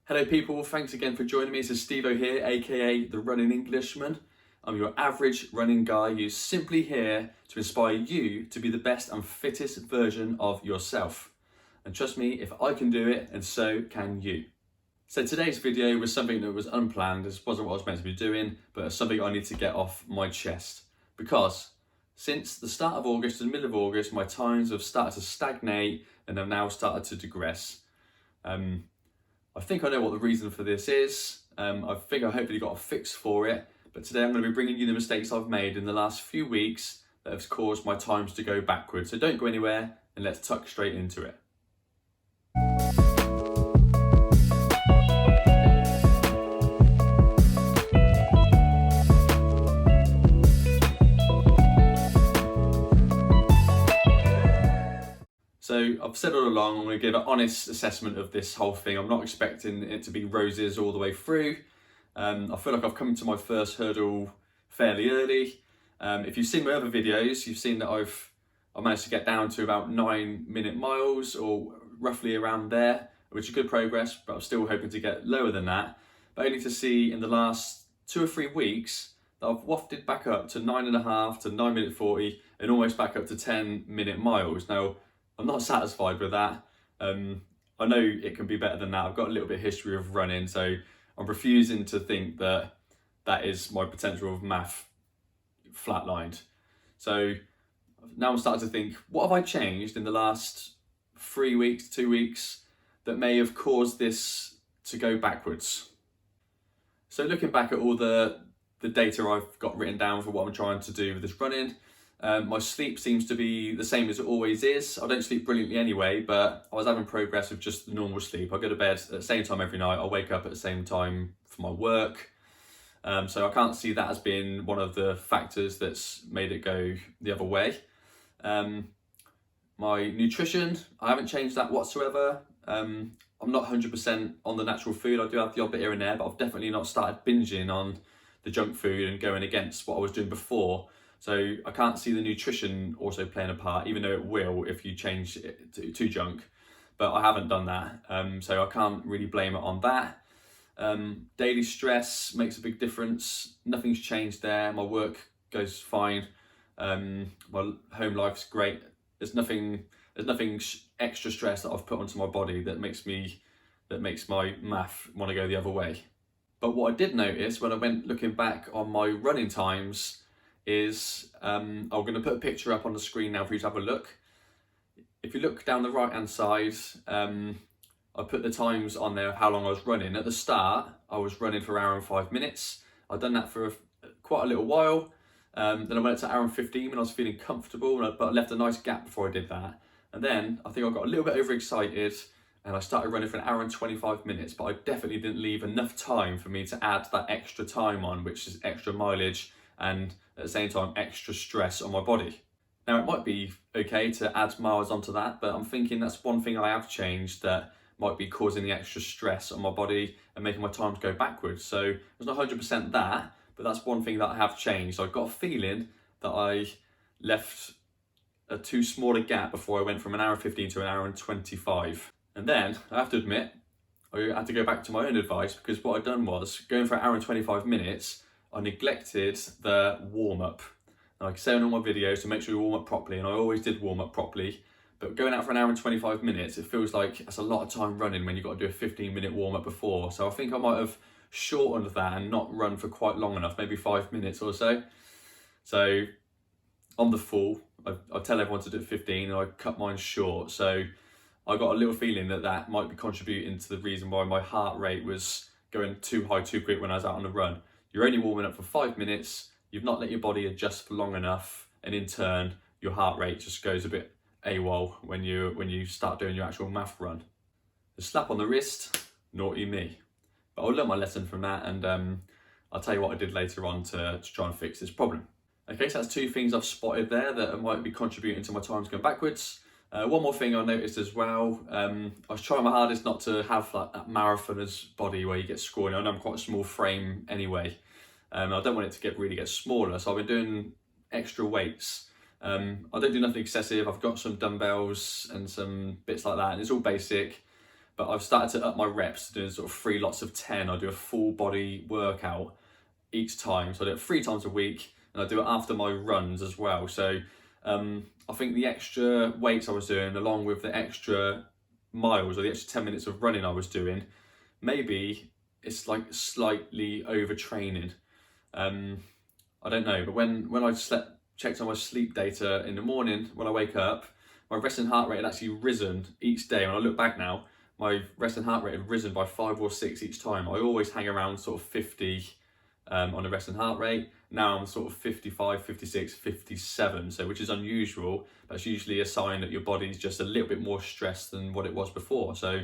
Hello people, thanks again for joining me. This is Stevo here, aka the Running Englishman. I'm your average running guy who's simply here to inspire you to be the best and fittest version of yourself. And trust me, if I can do it, and so can you. So today's video was something that was unplanned. This wasn't what I was meant to be doing, but it's something I need to get off my chest. Because since the start of August and middle of August, my times have started to stagnate and have now started to digress. I think I know what the reason for this is. I think I hopefully got a fix for it. But today I'm going to be bringing you the mistakes I've made in the last few weeks that have caused my times to go backwards. So don't go anywhere and let's tuck straight into it. So I've said all along, I'm going to give an honest assessment of this whole thing. I'm not expecting it to be roses all the way through. I feel like I've come to my first hurdle fairly early. If you've seen my other videos, you've seen that I managed to get down to about 9-minute miles or roughly around there, which is good progress, but I'm still hoping to get lower than that. But only to see in the last 2 or 3 weeks that I've wafted back up to 9.5 to 9 minute 40 and almost back up to 10-minute miles. Now, I'm not satisfied with that. I know it can be better than that. I've got a little bit of history of running, so I'm refusing to think that that is my potential of MAF flatlined. So now I'm starting to think, what have I changed in the last 3 weeks, 2 weeks, that may have caused this to go backwards? So looking back at all the data I've got written down for what I'm trying to do with this running, my sleep seems to be the same as it always is. I don't sleep brilliantly anyway, but I was having progress with just the normal sleep. I go to bed at the same time every night. I wake up at the same time for my work. So I can't see that as being one of the factors that's made it go the other way. My nutrition, I haven't changed that whatsoever. I'm not 100% on the natural food. I do have the odd bit here and there, but I've definitely not started binging on the junk food and going against what I was doing before. So I can't see the nutrition also playing a part, even though it will if you change it to junk. But I haven't done that, so I can't really blame it on that. Daily stress makes a big difference. Nothing's changed there. My work goes fine. My home life's great. There's nothing extra stress that I've put onto my body that makes my MAF want to go the other way. But what I did notice when I went looking back on my running times is, I'm going to put a picture up on the screen now for you to have a look. If you look down the right hand side, I put the times on there of how long I was running. At the start, I was running for 1 hour and 5 minutes. I'd done that for quite a little while. Then I went to 1 hour and 15 when I was feeling comfortable, but I left a nice gap before I did that. And then I think I got a little bit overexcited and I started running for 1 hour and 25 minutes, but I definitely didn't leave enough time for me to add that extra time on, which is extra mileage and at the same time extra stress on my body. Now, it might be okay to add miles onto that, but I'm thinking that's one thing I have changed that might be causing the extra stress on my body and making my times go backwards. So it's not 100% that, but that's one thing that I have changed. So I've got a feeling that I left a too small a gap before I went from 1 hour and 15 to 1 hour and 25. And then I have to admit, I had to go back to my own advice, because what I'd done was going for 1 hour and 25 minutes, I neglected the warm-up. Like I say on all my videos, to make sure you warm up properly, and I always did warm up properly, but going out for 1 hour and 25 minutes, it feels like that's a lot of time running when you've got to do a 15-minute warm-up before. So I think I might have shortened that and not run for quite long enough, maybe 5 minutes or so. So on the full, I tell everyone to do 15 and I cut mine short. So I got a little feeling that that might be contributing to the reason why my heart rate was going too high too quick when I was out on the run. You're only warming up for 5 minutes, you've not let your body adjust for long enough, and in turn, your heart rate just goes a bit AWOL when you start doing your actual MAF run. A slap on the wrist, naughty me. But I'll learn my lesson from that, and I'll tell you what I did later on to try and fix this problem. Okay, so that's 2 things I've spotted there that might be contributing to my times going backwards. One more thing I noticed as well, I was trying my hardest not to have like that marathoner's body where you get scrawny. I know I'm quite a small frame anyway. I don't want it to really get smaller, so I've been doing extra weights. I don't do nothing excessive. I've got some dumbbells and some bits like that, and it's all basic. but I've started to up my reps, doing sort of 3 lots of 10. I do a full body workout each time. So I do it 3 times a week, and I do it after my runs as well. So I think the extra weights I was doing, along with the extra miles or the extra 10 minutes of running I was doing, maybe it's like slightly overtraining. I don't know, but when I checked on my sleep data in the morning when I wake up, my resting heart rate had actually risen each day. When I look back now, my resting heart rate had risen by 5 or 6 each time. I always hang around sort of 50 on the resting heart rate. Now I'm sort of 55, 56, 57, so which is unusual. That's usually a sign that your body's just a little bit more stressed than what it was before. So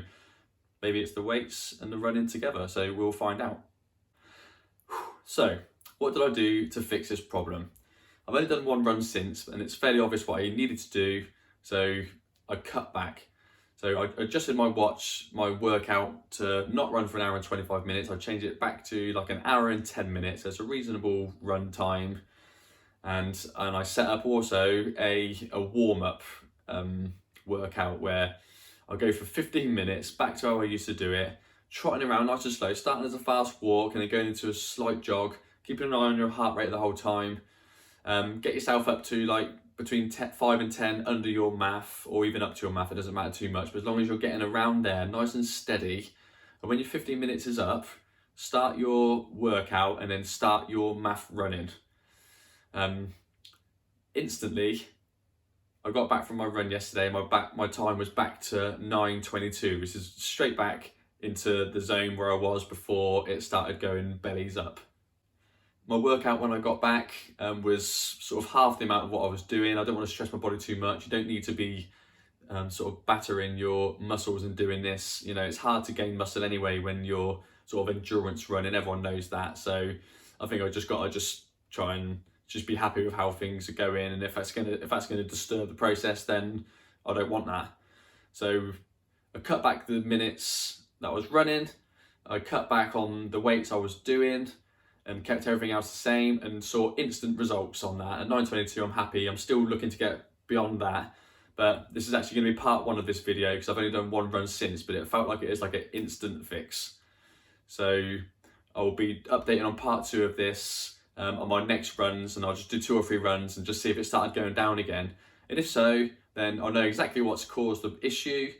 maybe it's the weights and the running together, so we'll find out. So what did I do to fix this problem? I've only done 1 run since, and it's fairly obvious what I needed to do, so I cut back. So I adjusted my watch, my workout, to not run for an hour and 25 minutes. I changed it back to like an hour and 10 minutes. So it's a reasonable run time. And I set up also a warm-up workout where I'll go for 15 minutes, back to how I used to do it, trotting around nice and slow, starting as a fast walk and then going into a slight jog, keeping an eye on your heart rate the whole time. Get yourself up to like between 5 and 10 under your MAF, or even up to your MAF, it doesn't matter too much, but as long as you're getting around there nice and steady, and when your 15 minutes is up, start your workout and then start your MAF running. Instantly, I got back from my run yesterday, my time was back to 9:22, which is straight back into the zone where I was before it started going bellies up. My workout when I got back was sort of half the amount of what I was doing. I don't want to stress my body too much. You don't need to be sort of battering your muscles and doing this. You know, it's hard to gain muscle anyway when you're sort of endurance running. Everyone knows that. So I think I just got to try and just be happy with how things are going. And if that's gonna disturb the process, then I don't want that. So I cut back the minutes that I was running. I cut back on the weights I was doing, and kept everything else the same, and saw instant results on that. At 9:22, I'm happy. I'm still looking to get beyond that, but this is actually going to be part 1 of this video because I've only done 1 run since, but it felt like it is like an instant fix. So I'll be updating on part 2 of this on my next runs, and I'll just do 2 or 3 runs and just see if it started going down again. And if so, then I'll know exactly what's caused the issue,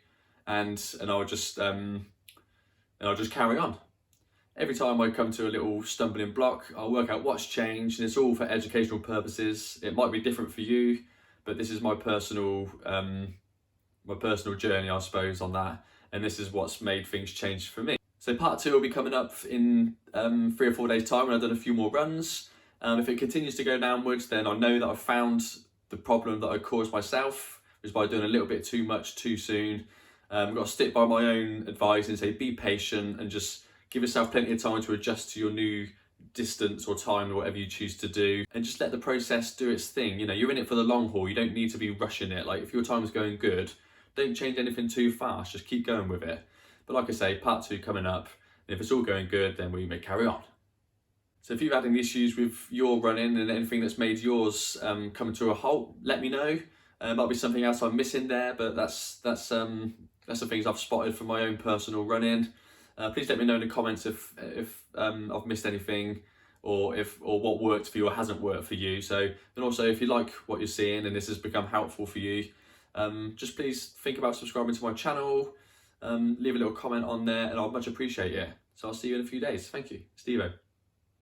and I'll just carry on. Every time I come to a little stumbling block, I'll work out what's changed, and it's all for educational purposes. It might be different for you, but this is my personal journey, I suppose, on that. And this is what's made things change for me. So part 2 will be coming up in 3 or 4 days' time when I've done a few more runs. If it continues to go downwards, then I know that I've found the problem that I caused myself, which is by doing a little bit too much too soon. I've got to stick by my own advice and say be patient and just give yourself plenty of time to adjust to your new distance or time or whatever you choose to do, and just let the process do its thing. You know, you're in it for the long haul. You don't need to be rushing it. Like if your time's going good, don't change anything too fast. Just keep going with it. But like I say, part 2 coming up. And if it's all going good, then we may carry on. So if you've had any issues with your running and anything that's made yours come to a halt, let me know. Might be something else I'm missing there, but that's the things I've spotted from my own personal running. Please let me know in the comments if I've missed anything, or what worked for you or hasn't worked for you. So, and also if you like what you're seeing and this has become helpful for you, just please think about subscribing to my channel, leave a little comment on there, and I'll much appreciate it. So I'll see you in a few days. Thank you. Stevo.